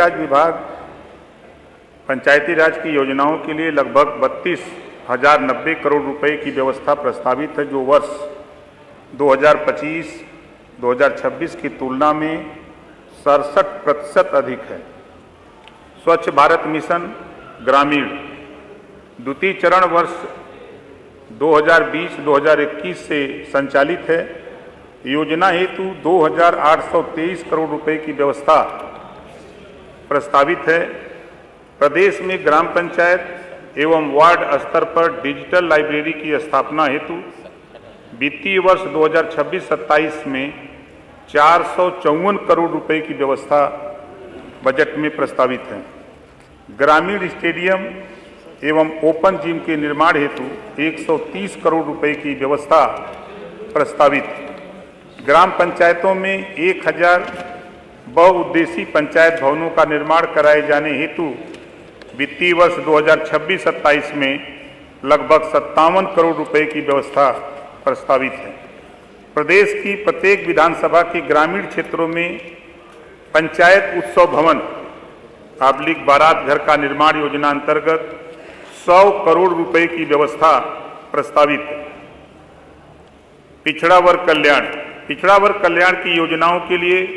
राज विभाग पंचायती राज की योजनाओं के लिए लगभग 32,090 करोड़ रुपए की व्यवस्था प्रस्तावित है, जो वर्ष 2025-2026 की तुलना में 67% अधिक है। स्वच्छ भारत मिशन ग्रामीण द्वितीय चरण वर्ष 2020-2021 से संचालित है। योजना हेतु 2,823 करोड़ रुपए की व्यवस्था प्रस्तावित है। प्रदेश में ग्राम पंचायत एवं वार्ड स्तर पर डिजिटल लाइब्रेरी की स्थापना हेतु वित्तीय वर्ष 2026-27 में 454 करोड़ रुपए की व्यवस्था बजट में प्रस्तावित है। ग्रामीण स्टेडियम एवं ओपन जिम के निर्माण हेतु 130 करोड़ रुपए की व्यवस्था प्रस्तावित। ग्राम पंचायतों में 1000 बहुउद्देशीय पंचायत भवनों का निर्माण कराए जाने हेतु वित्तीय वर्ष 2026-27 में लगभग 57 करोड़ रुपए की व्यवस्था प्रस्तावित है। प्रदेश की प्रत्येक विधानसभा के ग्रामीण क्षेत्रों में पंचायत उत्सव भवन / बारात घर का निर्माण योजना अंतर्गत 100 करोड़ रुपए की व्यवस्था प्रस्तावित है। पिछड़ा वर्ग कल्याण की योजनाओं के लिए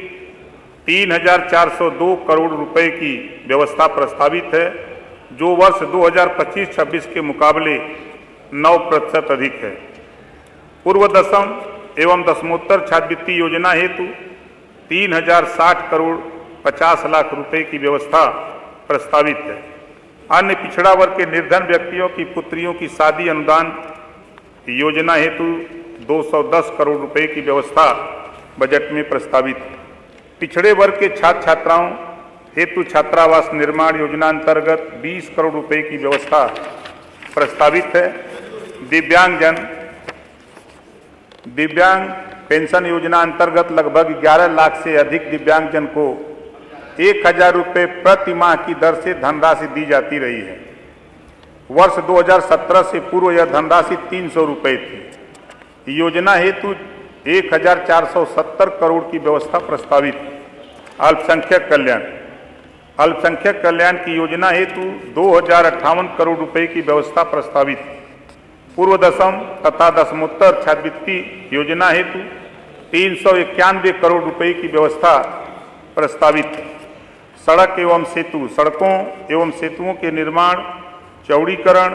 3,402 करोड़ रुपए की व्यवस्था प्रस्तावित है, जो वर्ष 2025-26 के मुकाबले 9% अधिक है। पूर्व दसम एवं दसमोत्तर छात्रवृत्ति योजना हेतु 3,060 करोड़ 50 लाख रुपए की व्यवस्था प्रस्तावित है। अन्य पिछड़ा वर्ग के निर्धन व्यक्तियों की पुत्रियों की शादी अनुदान योजना हेतु 210 करोड़ रुपए की व्यवस्था बजट में प्रस्तावित है। पिछड़े वर्ग के छात्र छात्राओं हेतु छात्रावास निर्माण योजना अंतर्गत 20 करोड़ रुपए की व्यवस्था प्रस्तावित है। दिव्यांग पेंशन योजना अंतर्गत लगभग 11 लाख से अधिक दिव्यांगजन को 1,000 रुपये प्रति माह की दर से धनराशि दी जाती रही है। वर्ष 2017 से पूर्व यह धनराशि 300 रुपये थी। योजना हेतु 1,470 करोड़ की व्यवस्था प्रस्तावित। अल्पसंख्यक कल्याण की योजना हेतु 2,058 करोड़ रुपए की व्यवस्था प्रस्तावित। पूर्व दसम तथा दसमोत्तर छात्रवृत्ति योजना हेतु 391 करोड़ रुपए की व्यवस्था प्रस्तावित। सड़कों एवं सेतुओं के निर्माण, चौड़ीकरण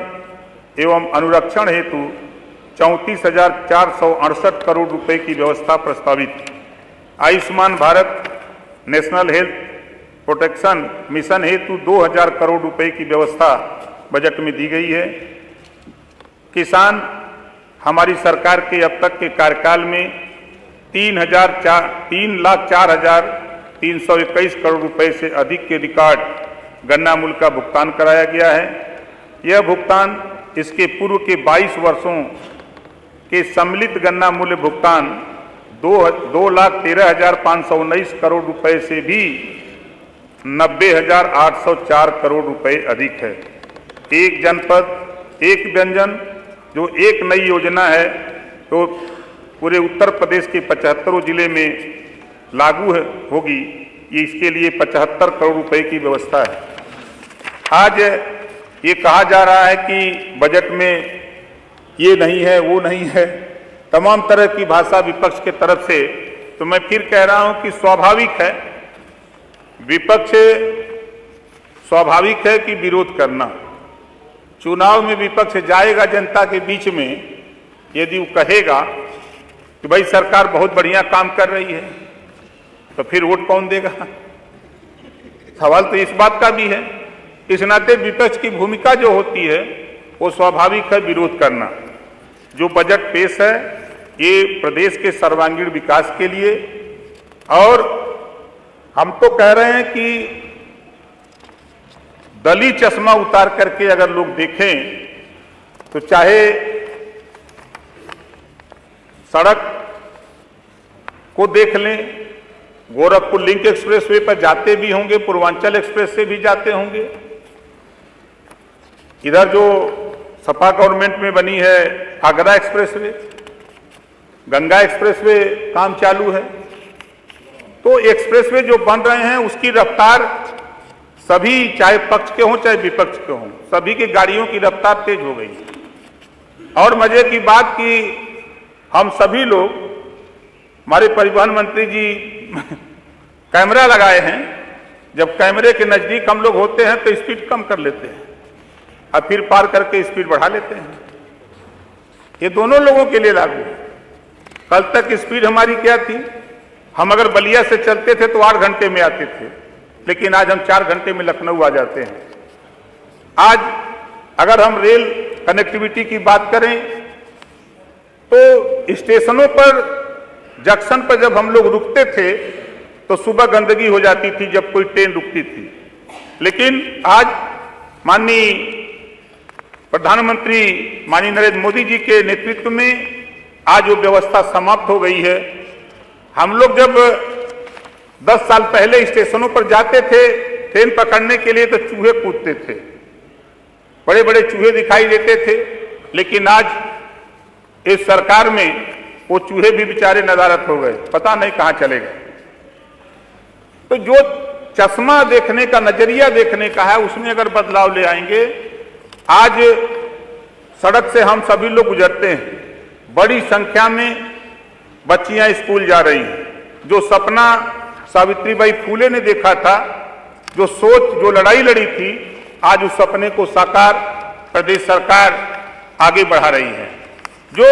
एवं अनुरक्षण हेतु 34,468 करोड़ रुपए की व्यवस्था प्रस्तावित। Ayushman Bharat national health protection mission हेतु 2,000 करोड़ रुपए की व्यवस्था बजट में दी गई है। किसान हमारी सरकार के अब तक के कार्यकाल में 3,04,321 करोड़ रुपए से अधिक के रिकॉर्ड गन्ना मूल्य का भुगतान कराया गया है। यह भुगतान इसके पूर्व के 22 वर्षों के सम्मिलित गन्ना मूल्य भुगतान 2,13,519 करोड़ रुपए से भी 90,804 करोड़ रुपए अधिक है। एक जनपद एक व्यंजन जो एक नई योजना है, तो पूरे उत्तर प्रदेश के 75 जिले में लागू होगी। इसके लिए 75 करोड़ रुपए की व्यवस्था है। आज ये कहा जा रहा है कि बजट में ये नहीं है, वो नहीं है, तमाम तरह की भाषा विपक्ष के तरफ से। तो मैं फिर कह रहा हूं कि स्वाभाविक है कि विरोध करना। चुनाव में विपक्ष जाएगा जनता के बीच में, यदि वो कहेगा कि भाई सरकार बहुत बढ़िया काम कर रही है, तो फिर वोट कौन देगा? सवाल तो इस बात का भी है। इस नाते विपक्ष की भूमिका जो होती है वो स्वाभाविक है विरोध करना। जो बजट पेश है ये प्रदेश के सर्वांगीण विकास के लिए, और हम तो कह रहे हैं कि दलीय चश्मा उतार करके अगर लोग देखें तो चाहे सड़क को देख लें, गोरखपुर लिंक एक्सप्रेसवे पर जाते भी होंगे, पूर्वांचल एक्सप्रेस से भी जाते होंगे। इधर जो सपा गवर्नमेंट में बनी है आगरा एक्सप्रेसवे, गंगा एक्सप्रेसवे काम चालू है। तो एक्सप्रेसवे जो बन रहे हैं उसकी रफ्तार सभी, चाहे पक्ष के हों चाहे विपक्ष के हों, सभी की गाड़ियों की रफ्तार तेज हो गई। और मजे की बात कि हम सभी लोग, हमारे परिवहन मंत्री जी कैमरा लगाए हैं, जब कैमरे के नजदीक हम लोग होते हैं तो स्पीड कम कर लेते हैं और फिर पार करके स्पीड बढ़ा लेते हैं। ये दोनों लोगों के लिए लागू है। कल तक स्पीड हमारी क्या थी? हम अगर बलिया से चलते थे तो 8 घंटे में आते थे, लेकिन आज हम 4 घंटे में लखनऊ आ जाते हैं। आज अगर हम रेल कनेक्टिविटी की बात करें तो स्टेशनों पर, जंक्शन पर जब हम लोग रुकते थे तो सुबह गंदगी हो जाती थी जब कोई ट्रेन रुकती थी, लेकिन आज माननीय प्रधानमंत्री माननीय नरेंद्र मोदी जी के नेतृत्व में आज वो व्यवस्था समाप्त हो गई है। हम लोग जब 10 साल पहले स्टेशनों पर जाते थे ट्रेन पकड़ने के लिए तो चूहे कूदते थे, बड़े बड़े चूहे दिखाई देते थे, लेकिन आज इस सरकार में वो चूहे भी बेचारे नदारत हो गए, पता नहीं कहां चले गए। तो जो चश्मा देखने का, नजरिया देखने का है, उसमें अगर बदलाव ले आएंगे। आज सड़क से हम सभी लोग गुजरते हैं, बड़ी संख्या में बच्चियां स्कूल जा रही हैं। जो सपना सावित्रीबाई फूले ने देखा था, जो सोच, जो लड़ाई लड़ी थी, आज उस सपने को साकार प्रदेश सरकार आगे बढ़ा रही है। जो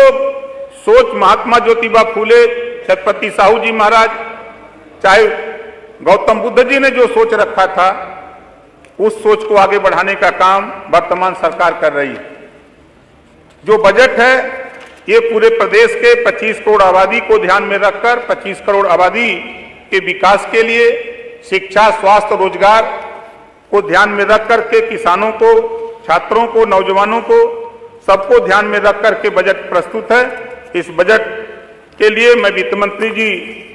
सोच महात्मा ज्योतिबा फूले, छत्रपति साहू जी महाराज, चाहे गौतम बुद्ध जी ने जो सोच रखा था, उस सोच को आगे बढ़ाने का काम वर्तमान सरकार कर रही है। जो बजट है ये पूरे प्रदेश के 25 करोड़ आबादी को ध्यान में रखकर 25 करोड़ आबादी के विकास के लिए, शिक्षा, स्वास्थ्य, रोजगार को ध्यान में रख करके किसानों को, छात्रों को, नौजवानों को, सबको ध्यान में रख करके बजट प्रस्तुत है। इस बजट के लिए मैं वित्त मंत्री जी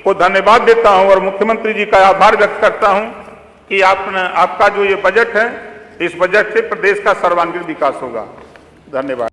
को धन्यवाद देता हूं और मुख्यमंत्री जी का आभार व्यक्त करता हूं कि आपका जो ये बजट है, इस बजट से प्रदेश का सर्वांगीण विकास होगा। धन्यवाद।